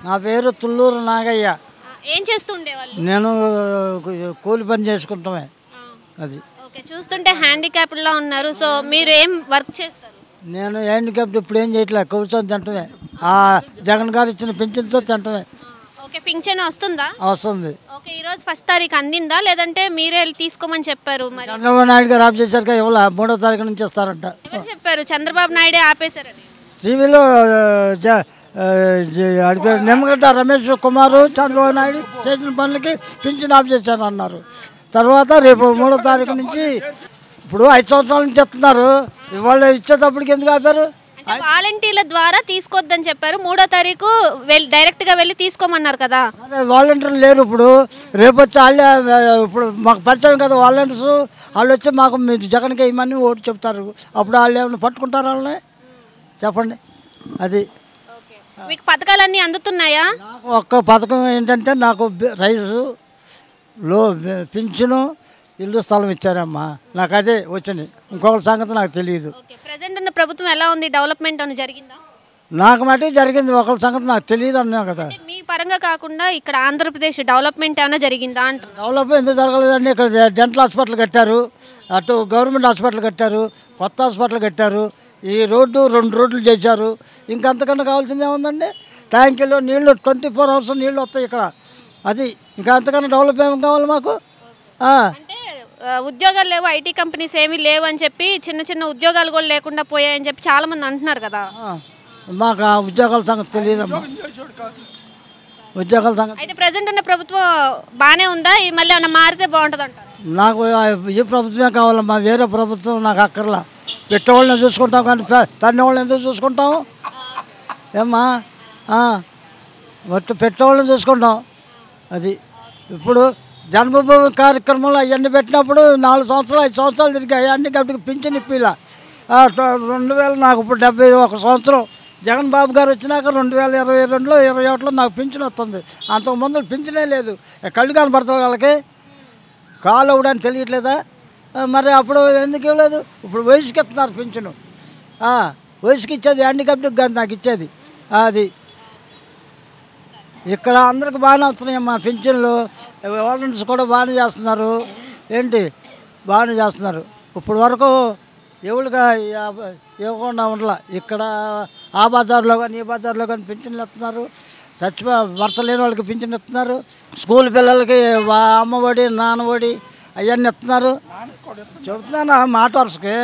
నా పేరు తుళ్ళూరు నాగయ్య. ఏం చేస్తుండేవాళ్ళు? నేను కూలి పని చేసుకుంటామే. అది ఓకే, చూస్తుంటే హ్యాండిక్యాప్డ్లా ఉన్నారు. సో మీరు ఏం వర్క్ చేస్తారు? నేను హ్యాండిక్యాప్డ్ ఇప్పుడు ఏం చేయట్లే, కూర్చొని తింటమే. జగన్ గారు ఇచ్చిన పింఛన్తో తింటమే. ఓకే, పింఛన్ వస్తుందా? వస్తుంది. ఓకే, ఈరోజు 1వ తారీఖు అందిందా లేదంటే మీరే వెళ్ళి తీసుకోమని చెప్పారు? మరి చంద్రబాబు నాయుడు గారు ఆఫ్ చేశారు, ఇవాళ 3వ తారీఖు నుంచి ఇస్తారంట. ఎవరు చెప్పారు? చంద్రబాబు నాయుడే ఆపేశారని. టీవీలో నిమ్మగడ్డ రమేష్ కుమారు చంద్రబాబు నాయుడు చేసిన పనులకి పింఛన్ ఆఫ్ చేశాను అన్నారు. తర్వాత రేపు 3వ తారీఖు నుంచి, ఇప్పుడు 5 సంవత్సరాల నుంచి ఇస్తున్నారు, ఇవాళ ఇచ్చేటప్పటికి ఎందుకు ఆపారు? వాలంటీర్ల ద్వారా తీసుకోవద్దని చెప్పారు. 3వ తారీఖు డైరెక్ట్గా వెళ్ళి తీసుకోమన్నారు కదా. అదే వాలంటీర్లు లేరు ఇప్పుడు. రేపు వచ్చి వాళ్ళే, ఇప్పుడు మాకు పరిచయం కదా వాలంటీర్స్, వాళ్ళు వచ్చి మాకు మీరు జగన్కి ఇవన్నీ ఓటు చెప్తారు. అప్పుడు వాళ్ళు ఏమైనా పట్టుకుంటారు వాళ్ళని? చెప్పండి. అది మీకు పథకాలన్నీ అందుతున్నాయా? నాకు ఒక్క పథకం ఏంటంటే, నాకు రైసు పింఛను ఇల్లు స్థలం ఇచ్చారమ్మా, నాకు అదే వచ్చింది. ఇంకొకరి సంగతి నాకు తెలియదు. ప్రెజెంట్ ఉన్న ప్రభుత్వం ఎలా ఉంది? డెవలప్మెంట్ అని జరిగిందా? నాకు మటుకు జరిగింది, ఒకరి సంగతి నాకు తెలియదు అన్నా కదా. మీ పరంగా కాకుండా ఇక్కడ ఆంధ్రప్రదేశ్ డెవలప్మెంట్ ఏమైనా జరిగిందా అంట? డెవలప్మెంట్ ఎందుకు జరగలేదండి? ఇక్కడ డెంటల్ హాస్పిటల్ కట్టారు, అటు గవర్నమెంట్ హాస్పిటల్ కట్టారు, కొత్త హాస్పిటల్ కట్టారు, ఈ రోడ్డు 2 రోడ్లు చేశారు. ఇంకంతకన్నా కావాల్సింది ఏముందండి? ట్యాంకులో నీళ్లు 24 అవర్స్ నీళ్ళు వస్తాయి ఇక్కడ. అది ఇంకా అంతకన్నా డెవలప్ ఏమి కావాలి మాకు? అంటే ఉద్యోగాలు లేవు, ఐటీ కంపెనీస్ ఏమీ లేవు అని చెప్పి, చిన్న చిన్న ఉద్యోగాలు కూడా లేకుండా పోయాయని చెప్పి చాలా మంది అంటున్నారు కదా. మాకు ఆ ఉద్యోగాల సంగతి తెలియదమ్మా. ఉద్యోగాల సంగతి అయితే ప్రెజెంట్ ఉన్న ప్రభుత్వం బాగానే ఉందా? మళ్ళీ ఏమన్నా మారితే బాగుంటుంది అంటారు? నాకు ఈ ప్రభుత్వమే కావాలమ్మా, వేరే ప్రభుత్వం నాకు అక్కర్లా. పెట్టేవాళ్ళని చూసుకుంటాం కానీ తన్నేవాళ్ళని ఎందుకు చూసుకుంటాం ఏమ్మా? పెట్టేవాళ్ళని చూసుకుంటాం. అది ఇప్పుడు జన్మభూమి కార్యక్రమంలో అవన్నీ పెట్టినప్పుడు 4 సంవత్సరాలు 5 సంవత్సరాలు తిరిగాయి. అన్ని కాబట్టి పింఛన్ ఇప్పిలా 2000, నాకు ఇప్పుడు 71 సంవత్సరం. జగన్ బాబు గారు వచ్చినాక 2022లో 21లో నాకు పింఛన్ వస్తుంది. అంతకుముందు పింఛనే లేదు. కళ్ళు కనపడతారు వాళ్ళకి, కాలు అవ్వడానికి తెలియట్లేదా? మరి అప్పుడు ఎందుకు ఇవ్వలేదు? ఇప్పుడు వయసుకి ఇస్తున్నారు పింఛను. వయసుకి ఇచ్చేది హ్యాండిక్యాప్డ్కి కాదు నాకు ఇచ్చేది. అది ఇక్కడ అందరికి బాగానే వస్తున్నాయమ్మా పింఛన్లు. వాలంటీర్స్ కూడా బాగానే చేస్తున్నారు. ఏంటి బాగానే చేస్తున్నారు. ఇప్పుడు వరకు ఎవరుగా ఇవ్వకుండా ఉండలా. ఇక్కడ ఆ బజార్లో కానీ ఈ బజార్లో కానీ పింఛన్లు ఇస్తున్నారు. భర్త లేని వాళ్ళకి పింఛన్ ఇస్తున్నారు. స్కూల్ పిల్లలకి అమ్మఒడి నాన్నఒడి అవన్నీ ఇస్తున్నారు. చెబుతున్నాను మాట వరుసకి.